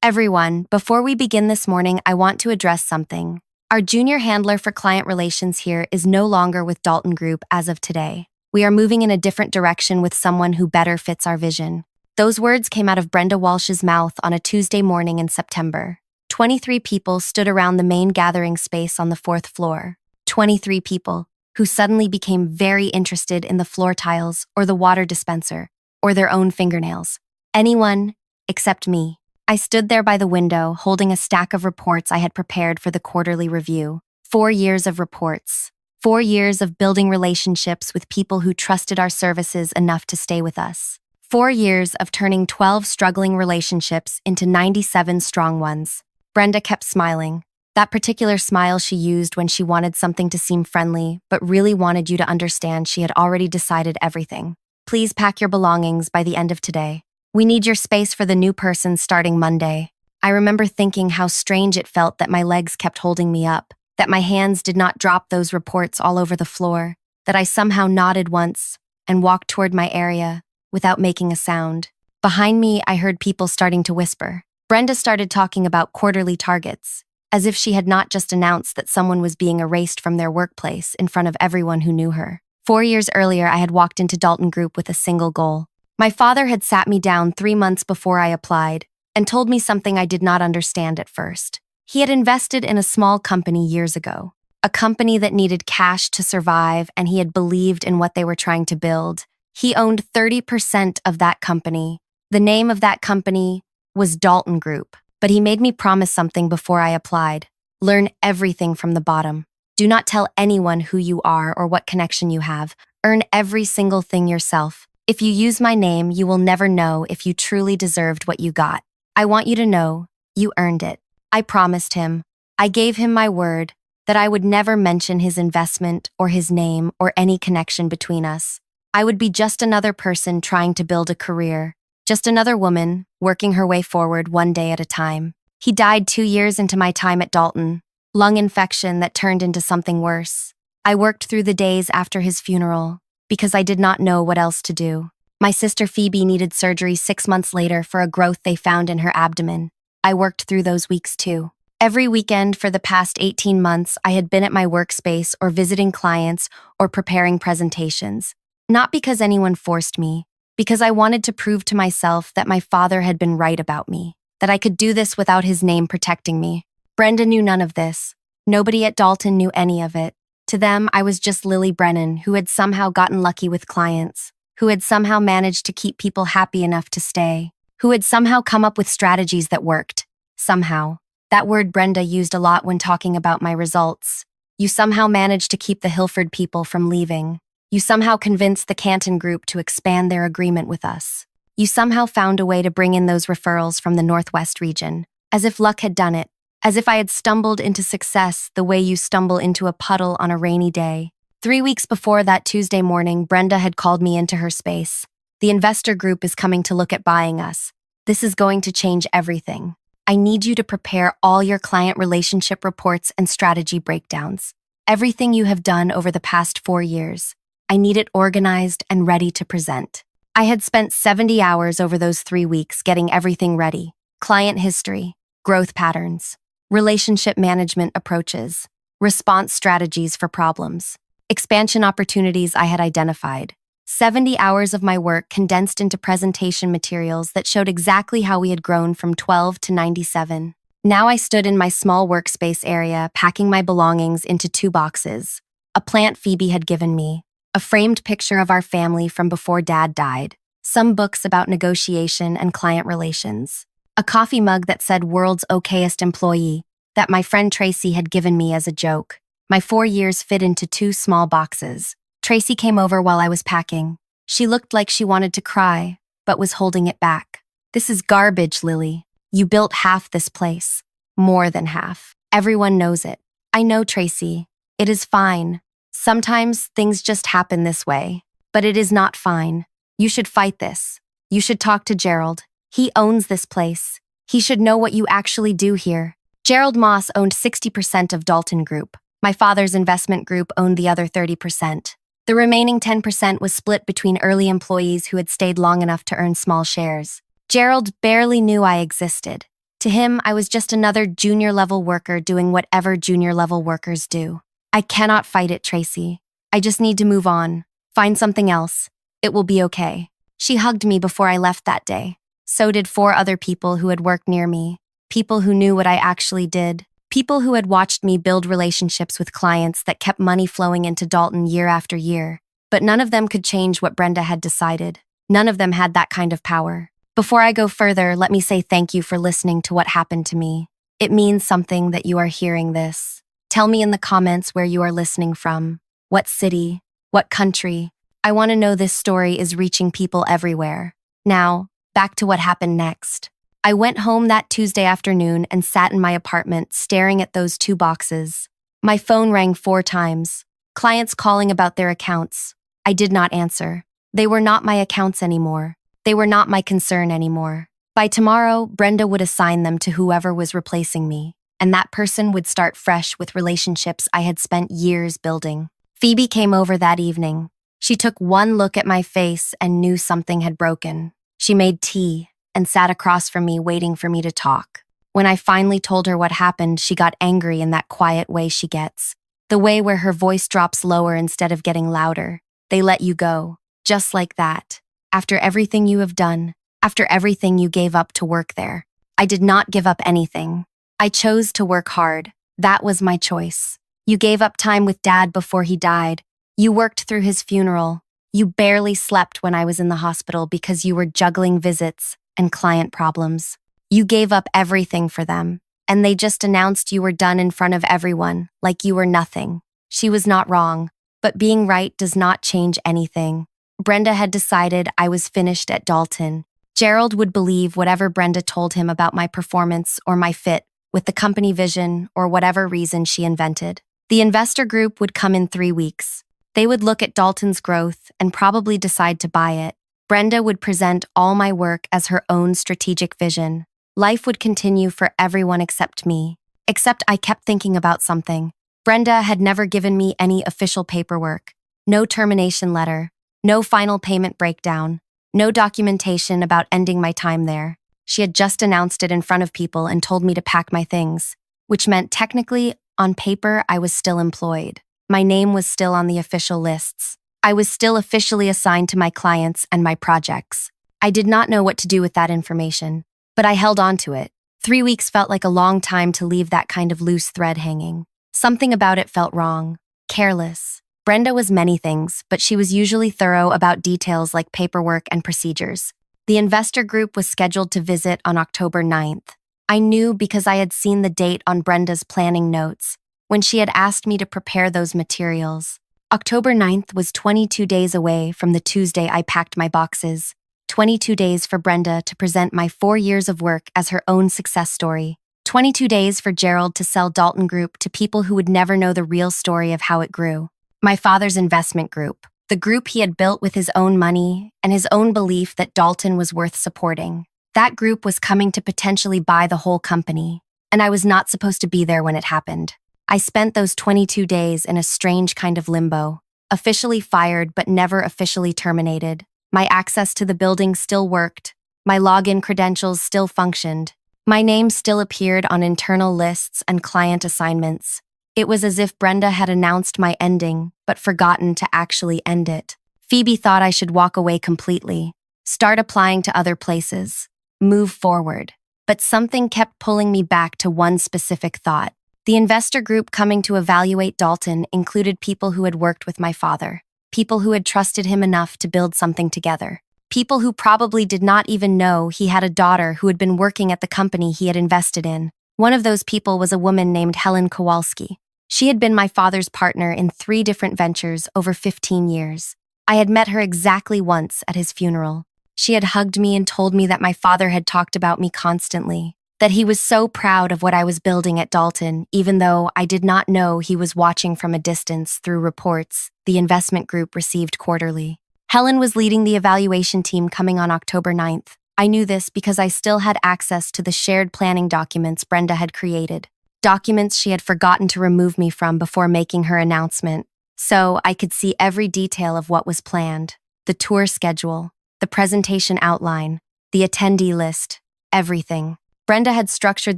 Everyone, before we begin this morning, I want to address something. Our junior handler for client relations here is no longer with Dalton Group as of today. We are moving in a different direction with someone who better fits our vision. Those words came out of Brenda Walsh's mouth on a Tuesday morning in September. 23 people stood around the main gathering space on the fourth floor. 23 people who suddenly became very interested in the floor tiles or the water dispenser or their own fingernails. Anyone except me. I stood there by the window, holding a stack of reports I had prepared for the quarterly review. 4 years of reports. 4 years of building relationships with people who trusted our services enough to stay with us. 4 years of turning 12 struggling relationships into 97 strong ones. Brenda kept smiling. That particular smile she used when she wanted something to seem friendly, but really wanted you to understand she had already decided everything. Please pack your belongings by the end of today. We need your space for the new person starting Monday. I remember thinking how strange it felt that my legs kept holding me up, that my hands did not drop those reports all over the floor, that I somehow nodded once and walked toward my area without making a sound. Behind me, I heard people starting to whisper. Brenda started talking about quarterly targets, as if she had not just announced that someone was being erased from their workplace in front of everyone who knew her. 4 years earlier, I had walked into Dalton Group with a single goal. My father had sat me down 3 months before I applied and told me something I did not understand at first. He had invested in a small company years ago, a company that needed cash to survive, and he had believed in what they were trying to build. He owned 30% of that company. The name of that company was Dalton Group, but he made me promise something before I applied. Learn everything from the bottom. Do not tell anyone who you are or what connection you have. Earn every single thing yourself. If you use my name, you will never know if you truly deserved what you got. I want you to know you earned it. I promised him. I gave him my word that I would never mention his investment or his name or any connection between us. I would be just another person trying to build a career, just another woman working her way forward one day at a time. He died 2 years into my time at Dalton, lung infection that turned into something worse. I worked through the days after his funeral, because I did not know what else to do. My sister Phoebe needed surgery 6 months later for a growth they found in her abdomen. I worked through those weeks too. Every weekend for the past 18 months, I had been at my workspace or visiting clients or preparing presentations. Not because anyone forced me, because I wanted to prove to myself that my father had been right about me, that I could do this without his name protecting me. Brenda knew none of this. Nobody at Dalton knew any of it. To them, I was just Lily Brennan, who had somehow gotten lucky with clients, who had somehow managed to keep people happy enough to stay, who had somehow come up with strategies that worked. Somehow. That word Brenda used a lot when talking about my results. You somehow managed to keep the Hilford people from leaving. You somehow convinced the Canton Group to expand their agreement with us. You somehow found a way to bring in those referrals from the Northwest region, as if luck had done it. As if I had stumbled into success the way you stumble into a puddle on a rainy day. 3 weeks before that Tuesday morning, Brenda had called me into her space. The investor group is coming to look at buying us. This is going to change everything. I need you to prepare all your client relationship reports and strategy breakdowns. Everything you have done over the past 4 years. I need it organized and ready to present. I had spent 70 hours over those 3 weeks getting everything ready. Client history, growth patterns, relationship management approaches, response strategies for problems, expansion opportunities I had identified. 70 hours of my work condensed into presentation materials that showed exactly how we had grown from 12 to 97. Now I stood in my small workspace area, packing my belongings into 2 boxes. A plant Phoebe had given me, a framed picture of our family from before Dad died, some books about negotiation and client relations, a coffee mug that said "World's Okayest Employee" that my friend Tracy had given me as a joke. My 4 years fit into 2 small boxes. Tracy came over while I was packing. She looked like she wanted to cry, but was holding it back. "This is garbage, Lily. You built half this place. More than half. Everyone knows it. I know, Tracy. It is fine. Sometimes things just happen this way. But it is not fine. You should fight this. You should talk to Gerald. He owns this place. He should know what you actually do here." Gerald Moss owned 60% of Dalton Group. My father's investment group owned the other 30%. The remaining 10% was split between early employees who had stayed long enough to earn small shares. Gerald barely knew I existed. To him, I was just another junior level worker doing whatever junior level workers do. I cannot fight it, Tracy. I just need to move on. Find something else. It will be okay. She hugged me before I left that day. So did 4 other people who had worked near me. People who knew what I actually did. People who had watched me build relationships with clients that kept money flowing into Dalton year after year. But none of them could change what Brenda had decided. None of them had that kind of power. Before I go further, let me say thank you for listening to what happened to me. It means something that you are hearing this. Tell me in the comments where you are listening from. What city? What country? I want to know this story is reaching people everywhere. Now, back to what happened next. I went home that Tuesday afternoon and sat in my apartment staring at those 2 boxes. My phone rang 4 times. Clients calling about their accounts. I did not answer. They were not my accounts anymore. They were not my concern anymore. By tomorrow, Brenda would assign them to whoever was replacing me, and that person would start fresh with relationships I had spent years building. Phoebe came over that evening. She took one look at my face and knew something had broken. She made tea and sat across from me waiting for me to talk. When I finally told her what happened, she got angry in that quiet way she gets. The way where her voice drops lower instead of getting louder. They let you go, just like that. After everything you have done, after everything you gave up to work there. I did not give up anything. I chose to work hard. That was my choice. You gave up time with Dad before he died. You worked through his funeral. You barely slept when I was in the hospital because you were juggling visits and client problems. You gave up everything for them, and they just announced you were done in front of everyone, like you were nothing. She was not wrong, but being right does not change anything. Brenda had decided I was finished at Dalton. Gerald would believe whatever Brenda told him about my performance or my fit with the company vision or whatever reason she invented. The investor group would come in 3 weeks. They would look at Dalton's growth and probably decide to buy it. Brenda would present all my work as her own strategic vision. Life would continue for everyone except me. Except I kept thinking about something. Brenda had never given me any official paperwork. No termination letter. No final payment breakdown. No documentation about ending my time there. She had just announced it in front of people and told me to pack my things, which meant technically, on paper, I was still employed. My name was still on the official lists. I was still officially assigned to my clients and my projects. I did not know what to do with that information, but I held on to it. 3 weeks felt like a long time to leave that kind of loose thread hanging. Something about it felt wrong, careless. Brenda was many things, but she was usually thorough about details like paperwork and procedures. The investor group was scheduled to visit on October 9th. I knew because I had seen the date on Brenda's planning notes, when she had asked me to prepare those materials. October 9th was 22 days away from the Tuesday I packed my boxes. 22 days for Brenda to present my 4 years of work as her own success story. 22 days for Gerald to sell Dalton Group to people who would never know the real story of how it grew. My father's investment group, the group he had built with his own money and his own belief that Dalton was worth supporting. That group was coming to potentially buy the whole company, and I was not supposed to be there when it happened. I spent those 22 days in a strange kind of limbo, officially fired but never officially terminated. My access to the building still worked. My login credentials still functioned. My name still appeared on internal lists and client assignments. It was as if Brenda had announced my ending, but forgotten to actually end it. Phoebe thought I should walk away completely, start applying to other places, move forward. But something kept pulling me back to one specific thought. The investor group coming to evaluate Dalton included people who had worked with my father, people who had trusted him enough to build something together, people who probably did not even know he had a daughter who had been working at the company he had invested in. One of those people was a woman named Helen Kowalski. She had been my father's partner in 3 different ventures over 15 years. I had met her exactly once at his funeral. She had hugged me and told me that my father had talked about me constantly, that he was so proud of what I was building at Dalton, even though I did not know he was watching from a distance through reports the investment group received quarterly. Helen was leading the evaluation team coming on October 9th. I knew this because I still had access to the shared planning documents Brenda had created, documents she had forgotten to remove me from before making her announcement, so I could see every detail of what was planned, the tour schedule, the presentation outline, the attendee list, everything. Brenda had structured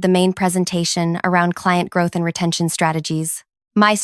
the main presentation around client growth and retention strategies. My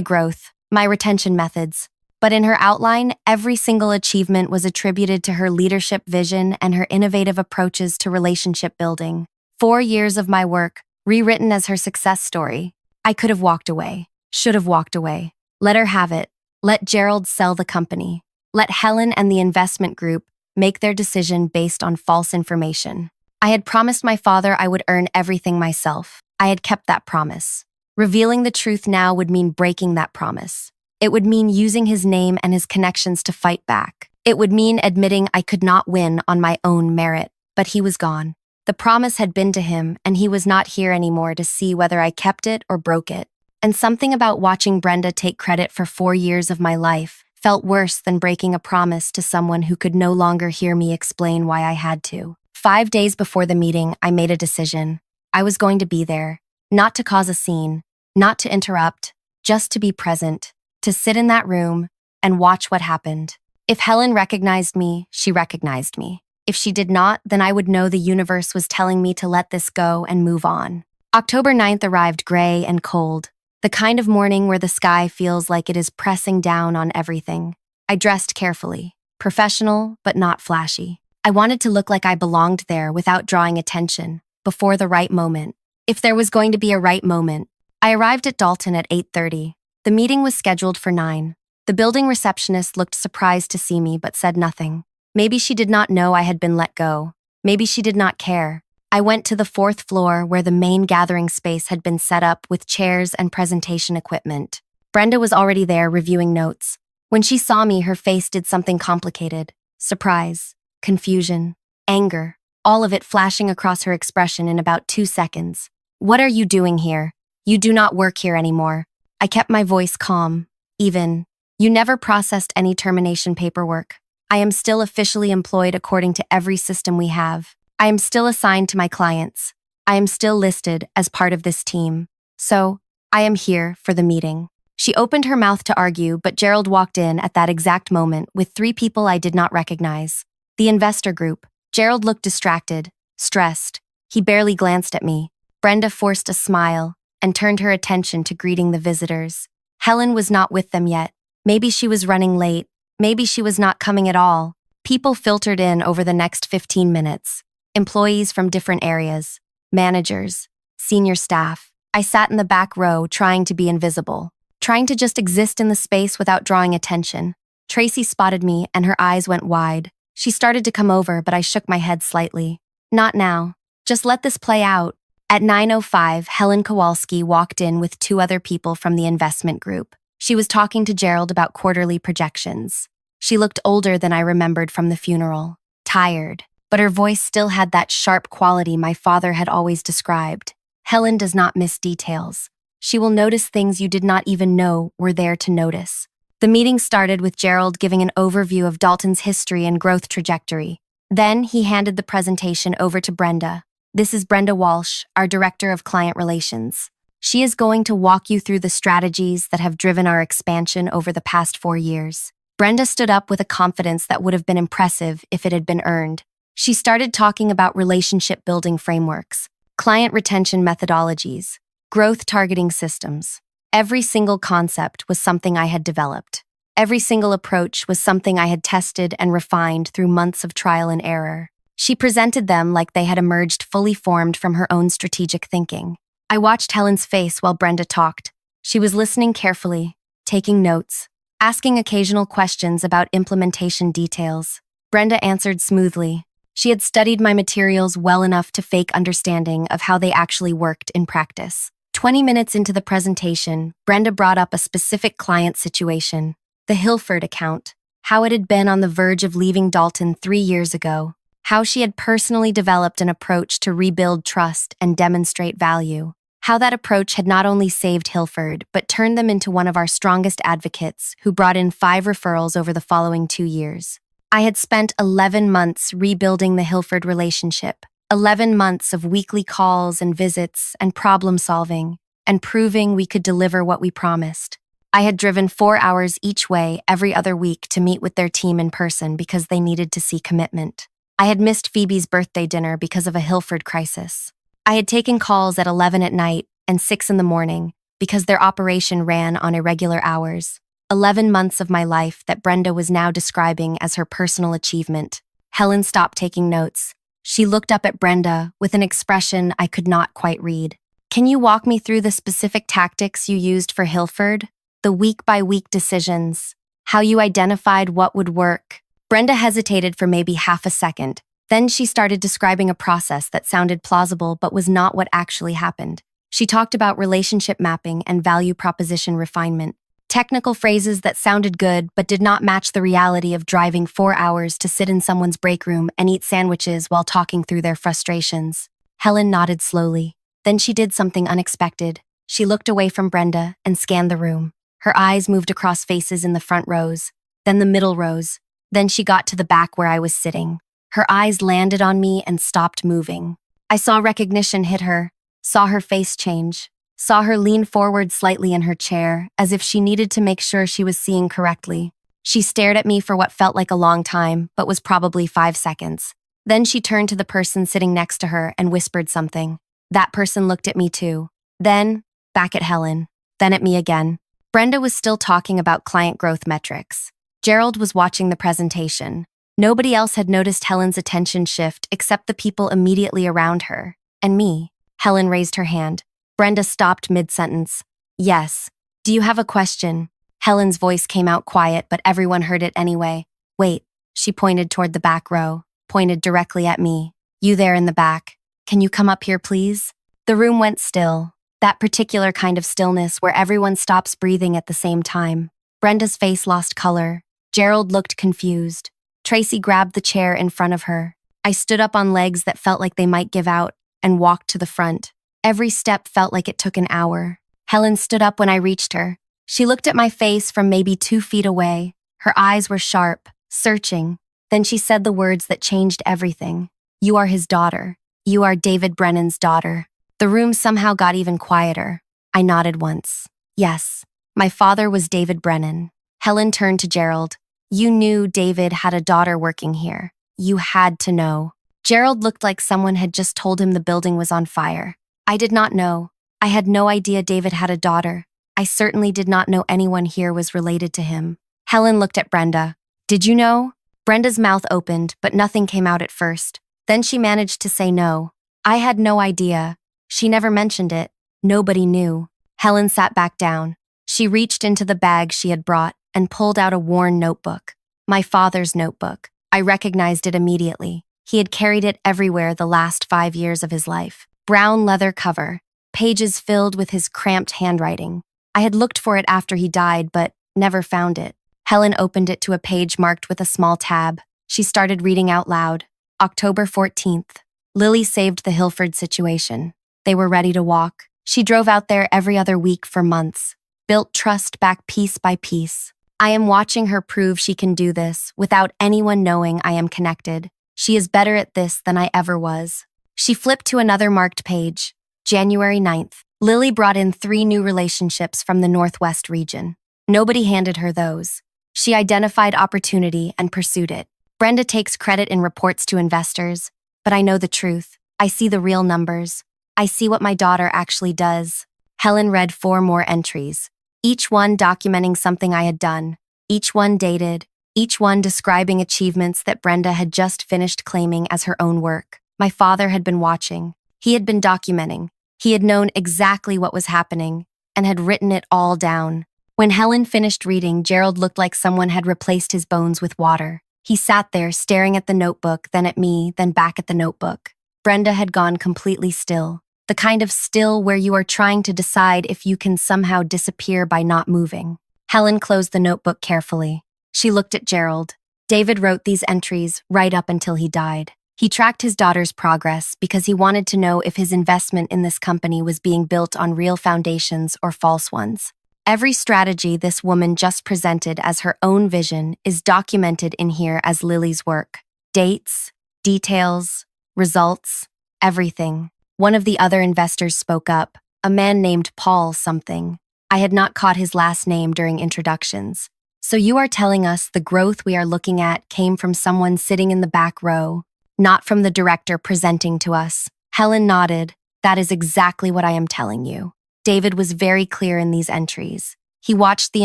growth, my retention methods. But in her outline, every single achievement was attributed to her leadership vision and her innovative approaches to relationship building. 4 years of my work, rewritten as her success story. I could have walked away, should have walked away. Let her have it. Let Gerald sell the company. Let Helen and the investment group make their decision based on false information. I had promised my father I would earn everything myself. I had kept that promise. Revealing the truth now would mean breaking that promise. It would mean using his name and his connections to fight back. It would mean admitting I could not win on my own merit, but he was gone. The promise had been to him, and he was not here anymore to see whether I kept it or broke it. And something about watching Brenda take credit for 4 years of my life felt worse than breaking a promise to someone who could no longer hear me explain why I had to. 5 days before the meeting, I made a decision. I was going to be there, not to cause a scene, not to interrupt, just to be present, to sit in that room and watch what happened. If Helen recognized me, she recognized me. If she did not, then I would know the universe was telling me to let this go and move on. October 9th arrived gray and cold, the kind of morning where the sky feels like it is pressing down on everything. I dressed carefully, professional but not flashy. I wanted to look like I belonged there without drawing attention, before the right moment. If there was going to be a right moment. I arrived at Dalton at 8:30. The meeting was scheduled for 9. The building receptionist looked surprised to see me but said nothing. Maybe she did not know I had been let go. Maybe she did not care. I went to the 4th floor where the main gathering space had been set up with chairs and presentation equipment. Brenda was already there reviewing notes. When she saw me, her face did something complicated. Surprise, confusion, anger, all of it flashing across her expression in about 2 seconds. What are you doing here? You do not work here anymore. I kept my voice calm. You never processed any termination paperwork. I am still officially employed according to every system we have. I am still assigned to my clients. I am still listed as part of this team. So, I am here for the meeting. She opened her mouth to argue, but Gerald walked in at that exact moment with 3 people I did not recognize. The investor group. Gerald looked distracted, stressed. He barely glanced at me. Brenda forced a smile and turned her attention to greeting the visitors. Helen was not with them yet. Maybe she was running late. Maybe she was not coming at all. People filtered in over the next 15 minutes. Employees from different areas, managers, senior staff. I sat in the back row trying to be invisible, trying to just exist in the space without drawing attention. Tracy spotted me and her eyes went wide. She started to come over, but I shook my head slightly. Not now. Just let this play out. At 9:05, Helen Kowalski walked in with 2 other people from the investment group. She was talking to Gerald about quarterly projections. She looked older than I remembered from the funeral, tired, but her voice still had that sharp quality my father had always described. Helen does not miss details. She will notice things you did not even know were there to notice. The meeting started with Gerald giving an overview of Dalton's history and growth trajectory. Then he handed the presentation over to Brenda. This is Brenda Walsh, our Director of Client Relations. She is going to walk you through the strategies that have driven our expansion over the past 4 years. Brenda stood up with a confidence that would have been impressive if it had been earned. She started talking about relationship building frameworks, client retention methodologies, growth targeting systems. Every single concept was something I had developed. Every single approach was something I had tested and refined through months of trial and error. She presented them like they had emerged fully formed from her own strategic thinking. I watched Helen's face while Brenda talked. She was listening carefully, taking notes, asking occasional questions about implementation details. Brenda answered smoothly. She had studied my materials well enough to fake understanding of how they actually worked in practice. 20 minutes into the presentation, Brenda brought up a specific client situation, the Hilford account, how it had been on the verge of leaving Dalton 3 years ago, how she had personally developed an approach to rebuild trust and demonstrate value, how that approach had not only saved Hilford, but turned them into one of our strongest advocates who brought in 5 referrals over the following 2 years. I had spent 11 months rebuilding the Hilford relationship, 11 months of weekly calls and visits and problem solving, and proving we could deliver what we promised. I had driven 4 hours each way every other week to meet with their team in person because they needed to see commitment. I had missed Phoebe's birthday dinner because of a Hilford crisis. I had taken calls at 11 at night and 6 in the morning because their operation ran on irregular hours. 11 months of my life that Brenda was now describing as her personal achievement. Helen stopped taking notes. She looked up at Brenda with an expression I could not quite read. Can you walk me through the specific tactics you used for Hilford? The week-by-week decisions, how you identified what would work? Brenda hesitated for maybe half a second. Then she started describing a process that sounded plausible but was not what actually happened. She talked about relationship mapping and value proposition refinement, technical phrases that sounded good but did not match the reality of driving 4 hours to sit in someone's break room and eat sandwiches while talking through their frustrations. Helen nodded slowly. Then she did something unexpected. She looked away from Brenda and scanned the room. Her eyes moved across faces in the front rows, then the middle rows. Then she got to the back where I was sitting. Her eyes landed on me and stopped moving. I saw recognition hit her, saw her face change, saw her lean forward slightly in her chair, as if she needed to make sure she was seeing correctly. She stared at me for what felt like a long time, but was probably 5 seconds. Then she turned to the person sitting next to her and whispered something. That person looked at me too. Then, back at Helen. Then at me again. Brenda was still talking about client growth metrics. Gerald was watching the presentation. Nobody else had noticed Helen's attention shift except the people immediately around her. And me. Helen raised her hand. Brenda stopped mid-sentence. Yes. Do you have a question? Helen's voice came out quiet, but everyone heard it anyway. Wait. She pointed toward the back row, pointed directly at me. You there in the back. Can you come up here, please? The room went still. That particular kind of stillness where everyone stops breathing at the same time. Brenda's face lost color. Gerald looked confused. Tracy grabbed the chair in front of her. I stood up on legs that felt like they might give out and walked to the front. Every step felt like it took an hour. Helen stood up when I reached her. She looked at my face from maybe 2 feet away. Her eyes were sharp, searching. Then she said the words that changed everything. You are his daughter. You are David Brennan's daughter. The room somehow got even quieter. I nodded once. Yes, my father was David Brennan. Helen turned to Gerald. You knew David had a daughter working here. You had to know. Gerald looked like someone had just told him the building was on fire. I did not know. I had no idea David had a daughter. I certainly did not know anyone here was related to him. Helen looked at Brenda. Did you know? Brenda's mouth opened, but nothing came out at first. Then she managed to say no. I had no idea. She never mentioned it. Nobody knew. Helen sat back down. She reached into the bag she had brought and pulled out a worn notebook. My father's notebook. I recognized it immediately. He had carried it everywhere the last 5 years of his life. Brown leather cover, pages filled with his cramped handwriting. I had looked for it after he died, but never found it. Helen opened it to a page marked with a small tab. She started reading out loud. October 14th. Lily saved the Hilford situation. They were ready to walk. She drove out there every other week for months, built trust back piece by piece. I am watching her prove she can do this without anyone knowing I am connected. She is better at this than I ever was. She flipped to another marked page. January 9th. Lily brought in 3 new relationships from the Northwest region. Nobody handed her those. She identified opportunity and pursued it. Brenda takes credit in reports to investors, but I know the truth. I see the real numbers. I see what my daughter actually does. Helen read 4 more entries, each one documenting something I had done, each one dated, each one describing achievements that Brenda had just finished claiming as her own work. My father had been watching. He had been documenting. He had known exactly what was happening and had written it all down. When Helen finished reading, Gerald looked like someone had replaced his bones with water. He sat there staring at the notebook, then at me, then back at the notebook. Brenda had gone completely still. The kind of still where you are trying to decide if you can somehow disappear by not moving. Helen closed the notebook carefully. She looked at Gerald. David wrote these entries right up until he died. He tracked his daughter's progress because he wanted to know if his investment in this company was being built on real foundations or false ones. Every strategy this woman just presented as her own vision is documented in here as Lily's work. Dates, details, results, everything. One of the other investors spoke up, a man named Paul something. I had not caught his last name during introductions. So you are telling us the growth we are looking at came from someone sitting in the back row, not from the director presenting to us. Helen nodded. That is exactly what I am telling you. David was very clear in these entries. He watched the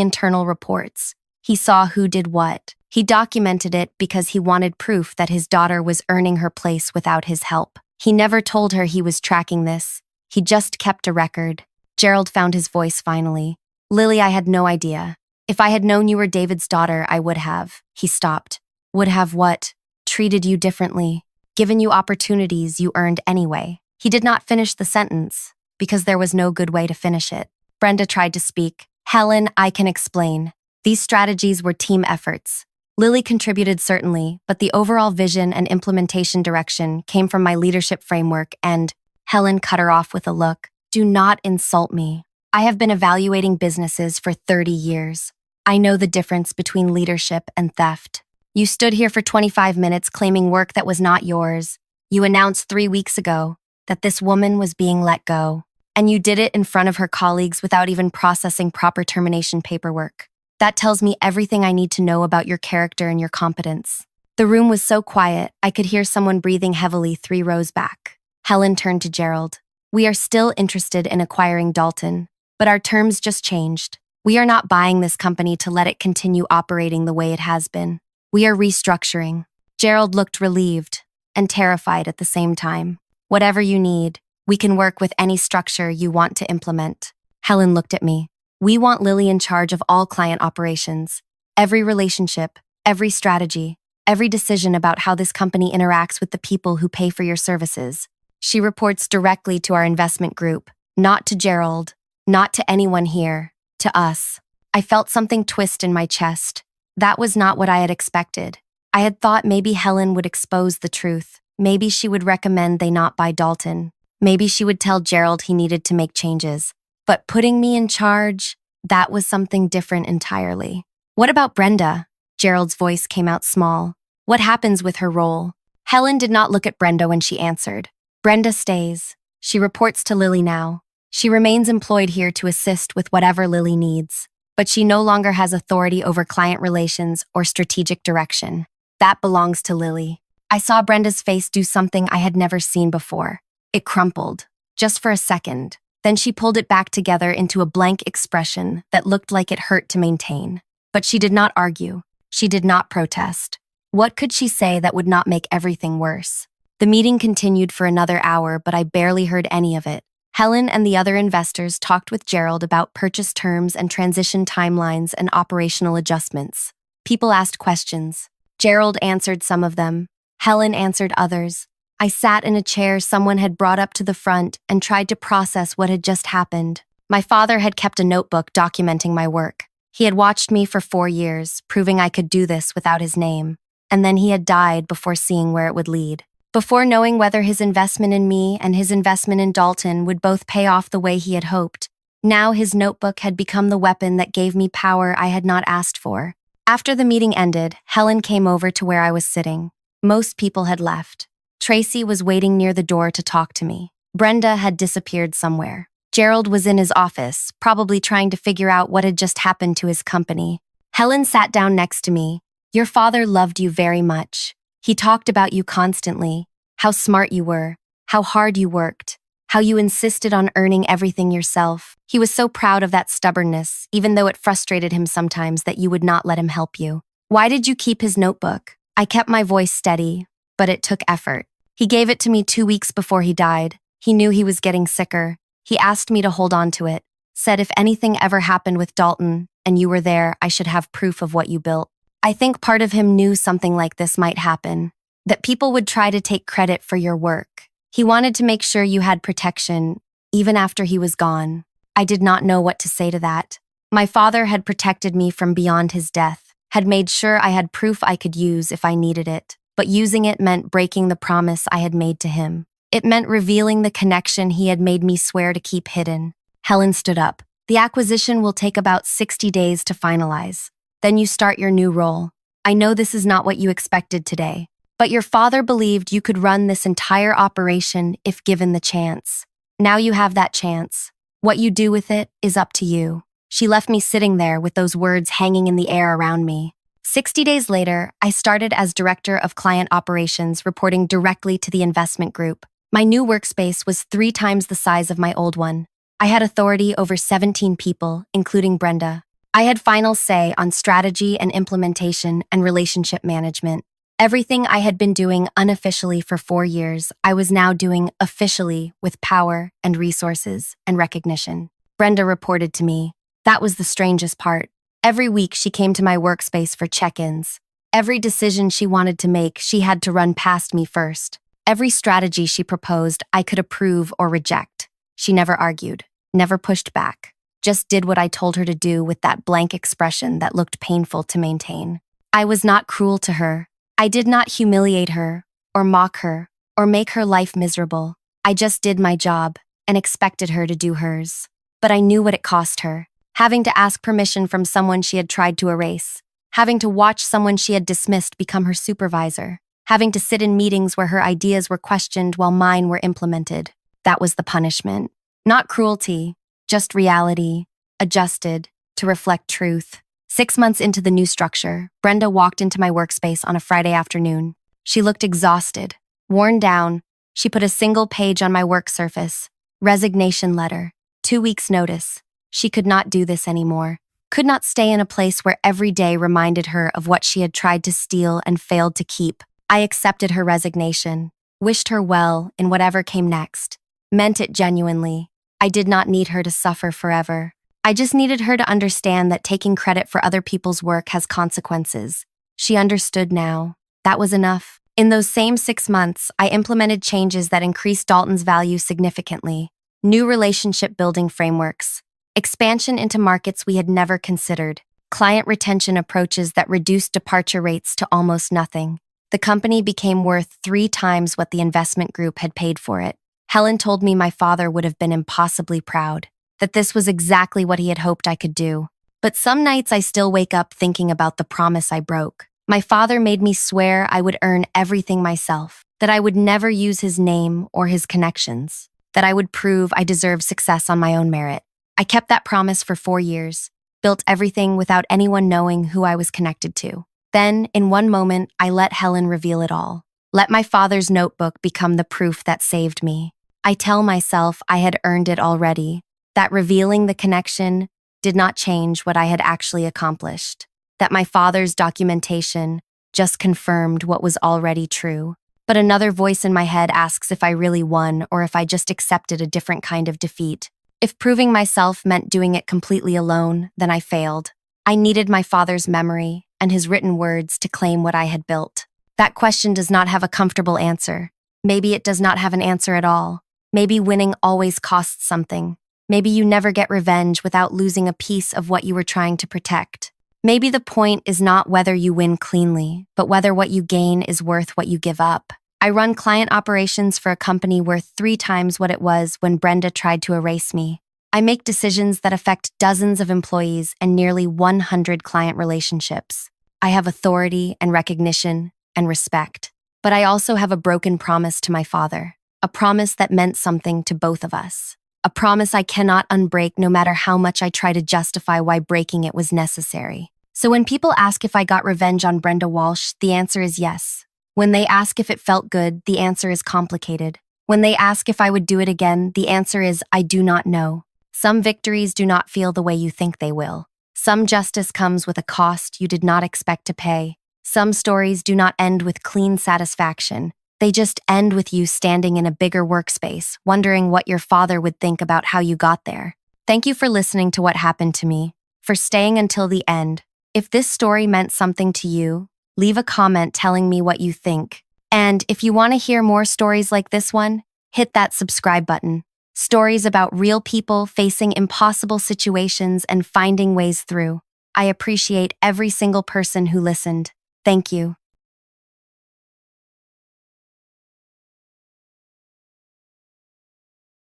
internal reports. He saw who did what. He documented it because he wanted proof that his daughter was earning her place without his help. He never told her he was tracking this. He just kept a record. Gerald found his voice finally. Lily, I had no idea. If I had known you were David's daughter, I would have. He stopped. Would have what? Treated you differently. Given you opportunities you earned anyway. He did not finish the sentence, because there was no good way to finish it. Brenda tried to speak. Helen, I can explain. These strategies were team efforts. Lily contributed certainly, but the overall vision and implementation direction came from my leadership framework and Helen cut her off with a look. Do not insult me. I have been evaluating businesses for 30 years. I know the difference between leadership and theft. You stood here for 25 minutes claiming work that was not yours. You announced 3 weeks ago that this woman was being let go, and you did it in front of her colleagues without even processing proper termination paperwork. That tells me everything I need to know about your character and your competence. The room was so quiet, I could hear someone breathing heavily 3 rows back. Helen turned to Gerald. We are still interested in acquiring Dalton, but our terms just changed. We are not buying this company to let it continue operating the way it has been. We are restructuring. Gerald looked relieved and terrified at the same time. Whatever you need, we can work with any structure you want to implement. Helen looked at me. We want Lily in charge of all client operations. Every relationship, every strategy, every decision about how this company interacts with the people who pay for your services. She reports directly to our investment group, not to Gerald, not to anyone here, to us. I felt something twist in my chest. That was not what I had expected. I had thought maybe Helen would expose the truth. Maybe she would recommend they not buy Dalton. Maybe she would tell Gerald he needed to make changes. But putting me in charge, that was something different entirely. What about Brenda? Gerald's voice came out small. What happens with her role? Helen did not look at Brenda when she answered. Brenda stays. She reports to Lily now. She remains employed here to assist with whatever Lily needs. But she no longer has authority over client relations or strategic direction. That belongs to Lily. I saw Brenda's face do something I had never seen before. It crumpled, just for a second. Then she pulled it back together into a blank expression that looked like it hurt to maintain. But she did not argue. She did not protest. What could she say that would not make everything worse? The meeting continued for another hour, but I barely heard any of it. Helen and the other investors talked with Gerald about purchase terms and transition timelines and operational adjustments. People asked questions. Gerald answered some of them. Helen answered others. I sat in a chair someone had brought up to the front and tried to process what had just happened. My father had kept a notebook documenting my work. He had watched me for 4 years, proving I could do this without his name. And then he had died before seeing where it would lead. Before knowing whether his investment in me and his investment in Dalton would both pay off the way he had hoped. Now his notebook had become the weapon that gave me power I had not asked for. After the meeting ended, Helen came over to where I was sitting. Most people had left. Tracy was waiting near the door to talk to me. Brenda had disappeared somewhere. Gerald was in his office, probably trying to figure out what had just happened to his company. Helen sat down next to me. Your father loved you very much. He talked about you constantly, how smart you were, how hard you worked, how you insisted on earning everything yourself. He was so proud of that stubbornness, even though it frustrated him sometimes that you would not let him help you. Why did you keep his notebook? I kept my voice steady, but it took effort. He gave it to me 2 weeks before he died. He knew he was getting sicker. He asked me to hold on to it, said if anything ever happened with Dalton and you were there, I should have proof of what you built. I think part of him knew something like this might happen, that people would try to take credit for your work. He wanted to make sure you had protection, even after he was gone. I did not know what to say to that. My father had protected me from beyond his death, had made sure I had proof I could use if I needed it, but using it meant breaking the promise I had made to him. It meant revealing the connection he had made me swear to keep hidden. Helen stood up. The acquisition will take about 60 days to finalize. Then you start your new role. I know this is not what you expected today, but your father believed you could run this entire operation if given the chance. Now you have that chance. What you do with it is up to you. She left me sitting there with those words hanging in the air around me. 60 days later, I started as Director of Client Operations, reporting directly to the investment group. My new workspace was 3 times the size of my old one. I had authority over 17 people, including Brenda. I had final say on strategy and implementation and relationship management. Everything I had been doing unofficially for 4 years, I was now doing officially with power and resources and recognition. Brenda reported to me. That was the strangest part. Every week she came to my workspace for check-ins. Every decision she wanted to make, she had to run past me first. Every strategy she proposed, I could approve or reject. She never argued, never pushed back, just did what I told her to do with that blank expression that looked painful to maintain. I was not cruel to her. I did not humiliate her, or mock her, or make her life miserable. I just did my job and expected her to do hers. But I knew what it cost her. Having to ask permission from someone she had tried to erase, having to watch someone she had dismissed become her supervisor, having to sit in meetings where her ideas were questioned while mine were implemented. That was the punishment. Not cruelty, just reality, adjusted to reflect truth. 6 months into the new structure, Brenda walked into my workspace on a Friday afternoon. She looked exhausted, worn down. She put a single page on my work surface. Resignation letter. 2 weeks' notice. She could not do this anymore, could not stay in a place where every day reminded her of what she had tried to steal and failed to keep. I accepted her resignation, wished her well in whatever came next, meant it genuinely. I did not need her to suffer forever. I just needed her to understand that taking credit for other people's work has consequences. She understood now. That was enough. In those same 6 months, I implemented changes that increased Dalton's value significantly. New relationship building frameworks. Expansion into markets we had never considered. Client retention approaches that reduced departure rates to almost nothing. The company became worth 3 times what the investment group had paid for it. Helen told me my father would have been impossibly proud, that this was exactly what he had hoped I could do. But some nights I still wake up thinking about the promise I broke. My father made me swear I would earn everything myself, that I would never use his name or his connections, that I would prove I deserved success on my own merit. I kept that promise for 4 years, built everything without anyone knowing who I was connected to. Then, in one moment, I let Helen reveal it all. Let my father's notebook become the proof that saved me. I tell myself I had earned it already, that revealing the connection did not change what I had actually accomplished, that my father's documentation just confirmed what was already true. But another voice in my head asks if I really won or if I just accepted a different kind of defeat. If proving myself meant doing it completely alone, then I failed. I needed my father's memory and his written words to claim what I had built. That question does not have a comfortable answer. Maybe it does not have an answer at all. Maybe winning always costs something. Maybe you never get revenge without losing a piece of what you were trying to protect. Maybe the point is not whether you win cleanly, but whether what you gain is worth what you give up. I run client operations for a company worth 3 times what it was when Brenda tried to erase me. I make decisions that affect dozens of employees and nearly 100 client relationships. I have authority and recognition and respect. But I also have a broken promise to my father, a promise that meant something to both of us, a promise I cannot unbreak no matter how much I try to justify why breaking it was necessary. So when people ask if I got revenge on Brenda Walsh, the answer is yes. When they ask if it felt good, the answer is complicated. When they ask if I would do it again, the answer is I do not know. Some victories do not feel the way you think they will. Some justice comes with a cost you did not expect to pay. Some stories do not end with clean satisfaction. They just end with you standing in a bigger workspace, wondering what your father would think about how you got there. Thank you for listening to what happened to me, for staying until the end. If this story meant something to you, leave a comment telling me what you think. And if you want to hear more stories like this one, hit that subscribe button. Stories about real people facing impossible situations and finding ways through. I appreciate every single person who listened. Thank you.